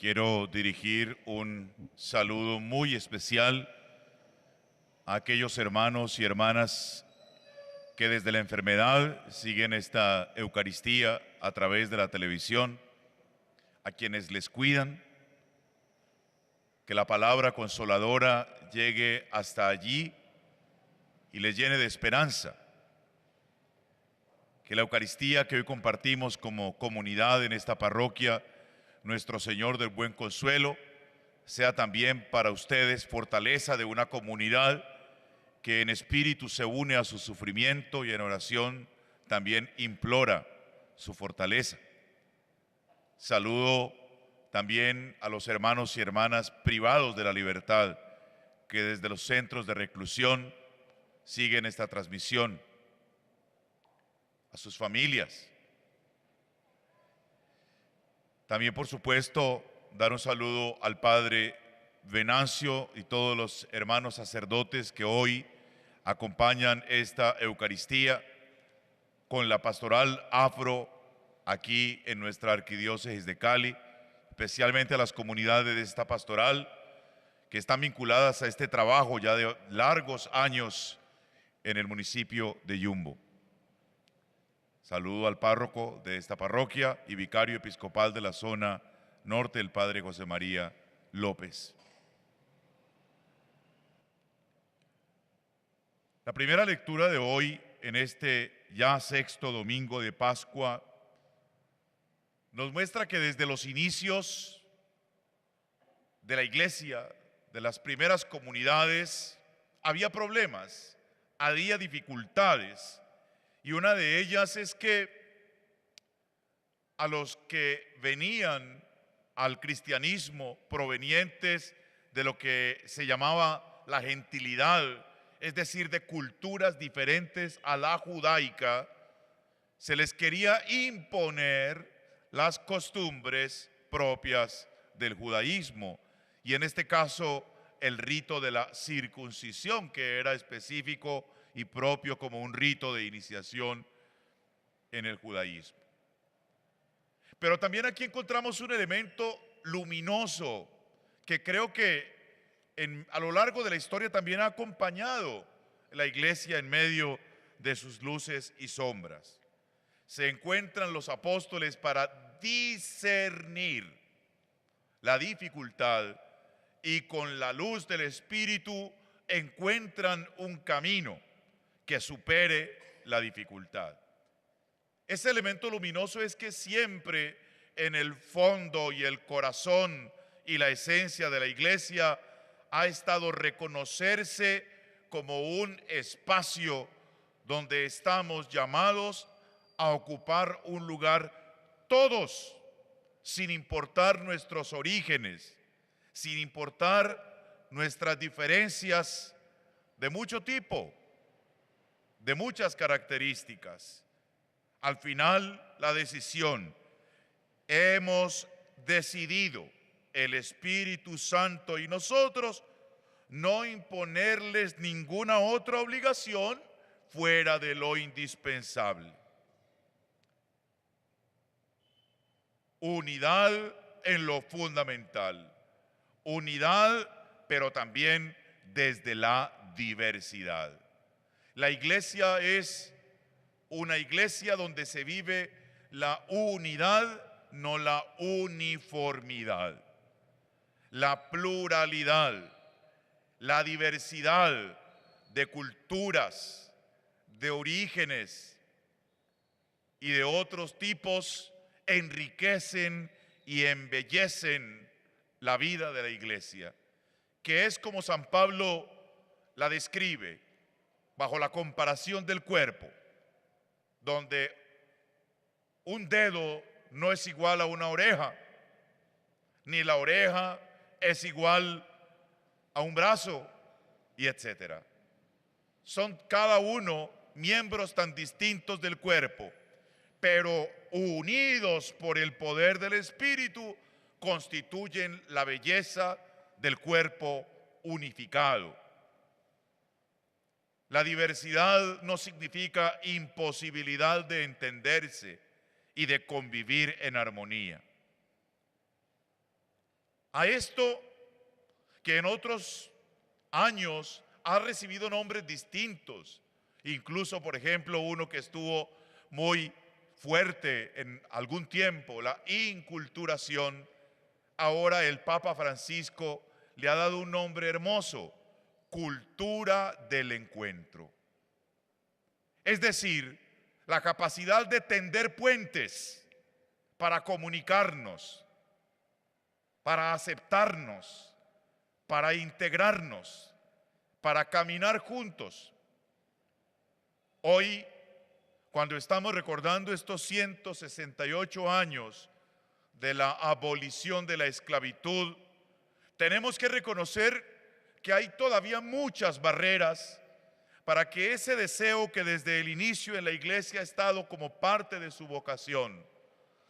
Quiero dirigir un saludo muy especial a aquellos hermanos y hermanas que desde la enfermedad siguen esta Eucaristía a través de la televisión, a quienes les cuidan, que la palabra consoladora llegue hasta allí y les llene de esperanza. Que la Eucaristía que hoy compartimos como comunidad en esta parroquia, Nuestro Señor del Buen Consuelo, sea también para ustedes fortaleza de una comunidad que en espíritu se une a su sufrimiento y en oración también implora su fortaleza. Saludo también a los hermanos y hermanas privados de la libertad que desde los centros de reclusión siguen esta transmisión, a sus familias. También, por supuesto, dar un saludo al Padre Venancio y todos los hermanos sacerdotes que hoy acompañan esta Eucaristía con la pastoral afro aquí en nuestra arquidiócesis de Cali, especialmente a las comunidades de esta pastoral que están vinculadas a este trabajo ya de largos años en el municipio de Yumbo. Saludo al párroco de esta parroquia y vicario episcopal de la zona norte, el padre José María López. La primera lectura de hoy, en este ya sexto domingo de Pascua, nos muestra que desde los inicios de la iglesia, de las primeras comunidades, había problemas, había dificultades. Y una de ellas es que a los que venían al cristianismo provenientes de lo que se llamaba la gentilidad, es decir, de culturas diferentes a la judaica, se les quería imponer las costumbres propias del judaísmo. Y en este caso, el rito de la circuncisión, que era específico y propio como un rito de iniciación en el judaísmo. Pero también aquí encontramos un elemento luminoso que creo que a lo largo de la historia también ha acompañado la iglesia en medio de sus luces y sombras. Se encuentran los apóstoles para discernir la dificultad y con la luz del Espíritu encuentran un camino que supere la dificultad. Ese elemento luminoso es que siempre en el fondo y el corazón y la esencia de la iglesia ha estado reconocerse como un espacio donde estamos llamados a ocupar un lugar todos, sin importar nuestros orígenes, sin importar nuestras diferencias de mucho tipo, de muchas características. Al final, la decisión, hemos decidido, el Espíritu Santo y nosotros, no imponerles ninguna otra obligación fuera de lo indispensable. Unidad en lo fundamental, unidad, pero también desde la diversidad. La iglesia es una iglesia donde se vive la unidad, no la uniformidad. La pluralidad, la diversidad de culturas, de orígenes y de otros tipos enriquecen y embellecen la vida de la iglesia, que es como San Pablo la describe, bajo la comparación del cuerpo, donde un dedo no es igual a una oreja, ni la oreja es igual a un brazo, y etcétera. Son cada uno miembros tan distintos del cuerpo, pero unidos por el poder del Espíritu, constituyen la belleza del cuerpo unificado. La diversidad no significa imposibilidad de entenderse y de convivir en armonía. A esto que en otros años ha recibido nombres distintos, incluso por ejemplo uno que estuvo muy fuerte en algún tiempo, la inculturación, ahora el Papa Francisco le ha dado un nombre hermoso: cultura del encuentro. Es decir, la capacidad de tender puentes para comunicarnos, para aceptarnos, para integrarnos, para caminar juntos. Hoy, cuando estamos recordando estos 168 años de la abolición de la esclavitud, tenemos que reconocer que hay todavía muchas barreras para que ese deseo que desde el inicio en la Iglesia ha estado como parte de su vocación,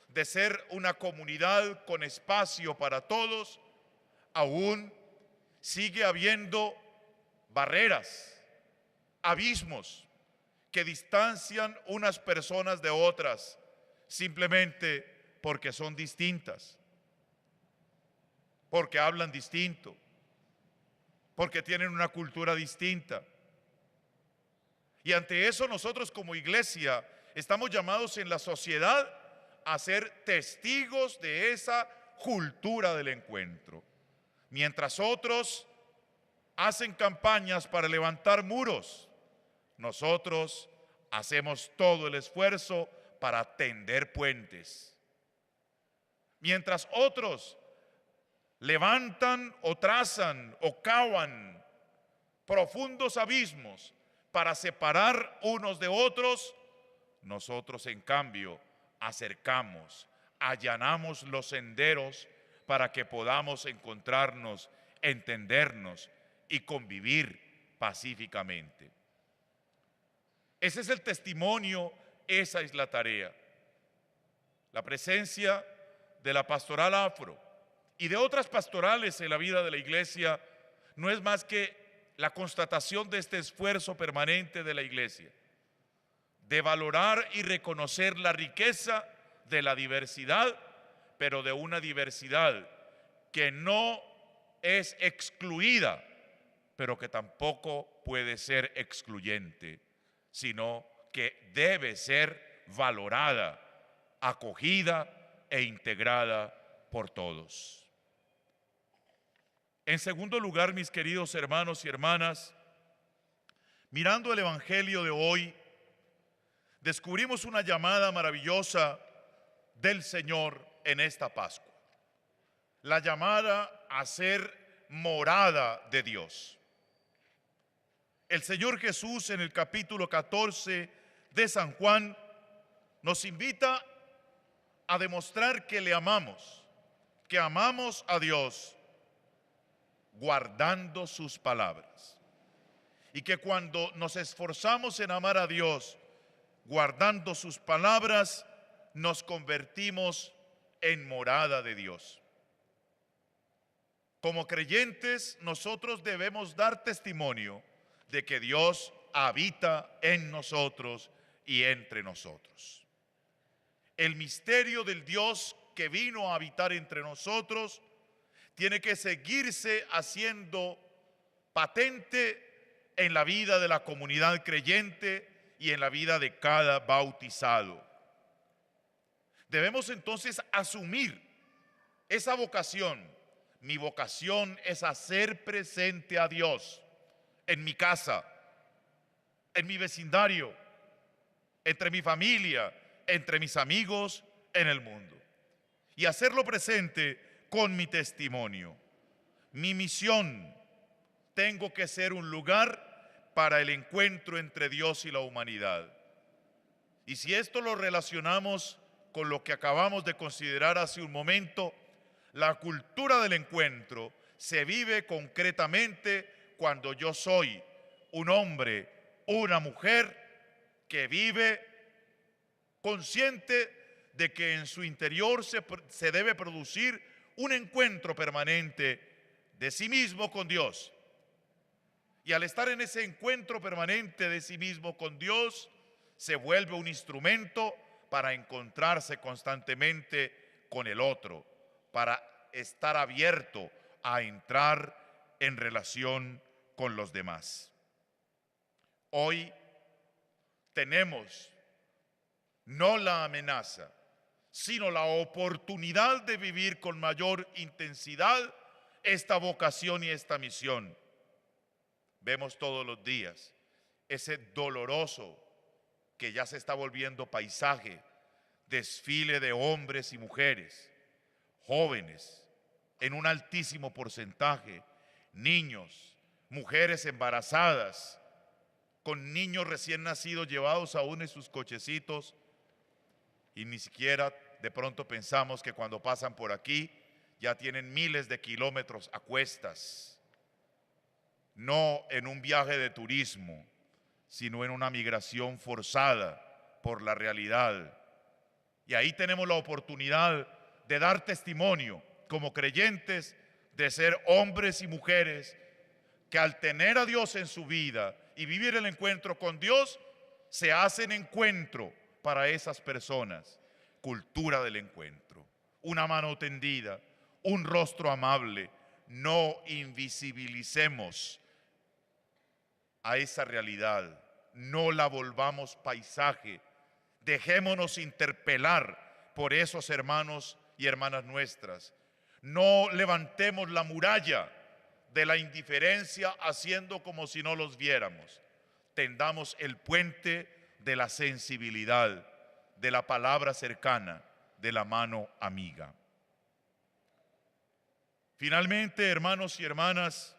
de ser una comunidad con espacio para todos, aún sigue habiendo barreras, abismos que distancian unas personas de otras simplemente porque son distintas, porque hablan distinto, porque tienen una cultura distinta. Y ante eso nosotros como iglesia estamos llamados en la sociedad a ser testigos de esa cultura del encuentro. Mientras otros hacen campañas para levantar muros, nosotros hacemos todo el esfuerzo para tender puentes. Mientras otros levantan o trazan o cavan profundos abismos para separar unos de otros, nosotros en cambio acercamos, allanamos los senderos para que podamos encontrarnos, entendernos y convivir pacíficamente. Ese es el testimonio, esa es la tarea. La presencia de la pastoral afro y de otras pastorales en la vida de la iglesia no es más que la constatación de este esfuerzo permanente de la iglesia, de valorar y reconocer la riqueza de la diversidad, pero de una diversidad que no es excluida, pero que tampoco puede ser excluyente, sino que debe ser valorada, acogida e integrada por todos. En segundo lugar, mis queridos hermanos y hermanas, mirando el Evangelio de hoy, descubrimos una llamada maravillosa del Señor en esta Pascua. La llamada a ser morada de Dios. El Señor Jesús en el capítulo 14 de San Juan nos invita a demostrar que le amamos, que amamos a Dios guardando sus palabras. Y que cuando nos esforzamos en amar a Dios guardando sus palabras, nos convertimos en morada de Dios. Como creyentes, nosotros debemos dar testimonio de que Dios habita en nosotros y entre nosotros. El misterio del Dios que vino a habitar entre nosotros tiene que seguirse haciendo patente en la vida de la comunidad creyente y en la vida de cada bautizado. Debemos entonces asumir esa vocación. Mi vocación es hacer presente a Dios en mi casa, en mi vecindario, entre mi familia, entre mis amigos, en el mundo. Y hacerlo presente con mi testimonio. Mi misión, tengo que ser un lugar para el encuentro entre Dios y la humanidad. Y si esto lo relacionamos con lo que acabamos de considerar hace un momento, la cultura del encuentro se vive concretamente cuando yo soy un hombre, una mujer que vive consciente de que en su interior se debe producir un encuentro permanente de sí mismo con Dios. Y al estar en ese encuentro permanente de sí mismo con Dios, se vuelve un instrumento para encontrarse constantemente con el otro, para estar abierto a entrar en relación con los demás. Hoy tenemos no la amenaza, sino la oportunidad de vivir con mayor intensidad esta vocación y esta misión. Vemos todos los días ese doloroso, que ya se está volviendo paisaje, desfile de hombres y mujeres, jóvenes, en un altísimo porcentaje, niños, mujeres embarazadas, con niños recién nacidos llevados aún en sus cochecitos, y ni siquiera de pronto pensamos que cuando pasan por aquí ya tienen miles de kilómetros a cuestas, no en un viaje de turismo, sino en una migración forzada por la realidad. Y ahí tenemos la oportunidad de dar testimonio como creyentes, de ser hombres y mujeres que al tener a Dios en su vida y vivir el encuentro con Dios, se hacen encuentro para esas personas. Cultura del encuentro, una mano tendida, un rostro amable. No invisibilicemos a esa realidad, no la volvamos paisaje. Dejémonos interpelar por esos hermanos y hermanas nuestras. No levantemos la muralla de la indiferencia haciendo como si no los viéramos. Tendamos el puente de la sensibilidad, de la palabra cercana, de la mano amiga. Finalmente, hermanos y hermanas,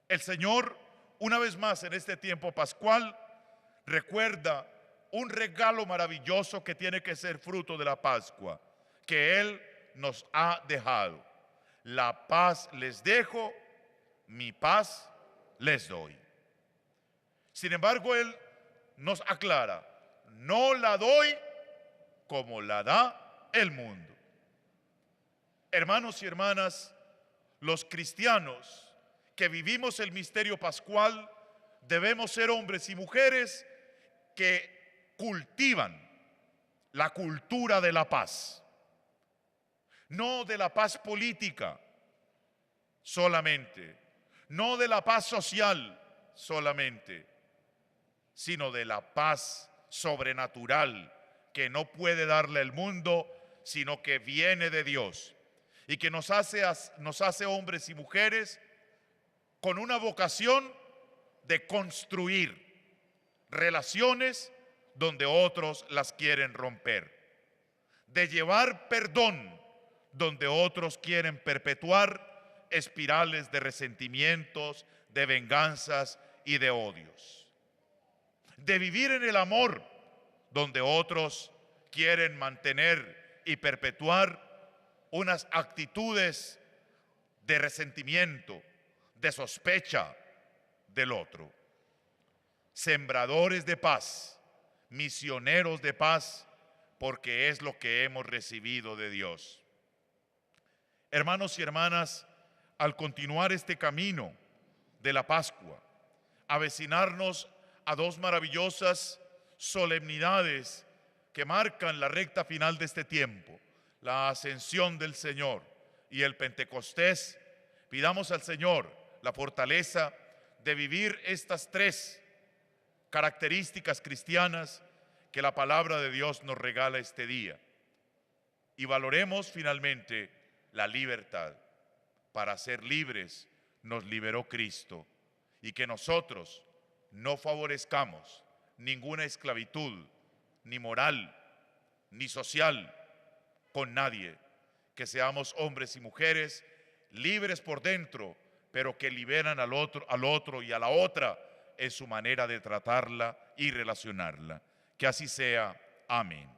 el Señor, una vez más en este tiempo pascual, recuerda un regalo maravilloso que tiene que ser fruto de la Pascua, que Él nos ha dejado. La paz les dejo, mi paz les doy. Sin embargo, Él nos aclara, no la doy como la da el mundo. Hermanos y hermanas, los cristianos que vivimos el misterio pascual debemos ser hombres y mujeres que cultivan la cultura de la paz, no de la paz política solamente, no de la paz social solamente, sino de la paz sobrenatural que no puede darle el mundo, sino que viene de Dios y que nos hace hombres y mujeres con una vocación de construir relaciones donde otros las quieren romper, de llevar perdón donde otros quieren perpetuar espirales de resentimientos, de venganzas y de odios, de vivir en el amor donde otros quieren mantener y perpetuar unas actitudes de resentimiento, de sospecha del otro. Sembradores de paz, misioneros de paz, porque es lo que hemos recibido de Dios. Hermanos y hermanas, al continuar este camino de la Pascua, avecinarnos a dos maravillosas solemnidades que marcan la recta final de este tiempo, la ascensión del Señor y el Pentecostés, pidamos al Señor la fortaleza de vivir estas tres características cristianas que la palabra de Dios nos regala este día. Y valoremos finalmente la libertad. Para ser libres nos liberó Cristo, y que nosotros no favorezcamos ninguna esclavitud, ni moral, ni social, con nadie. Que seamos hombres y mujeres libres por dentro, pero que liberan al otro y a la otra en su manera de tratarla y relacionarla. Que así sea. Amén.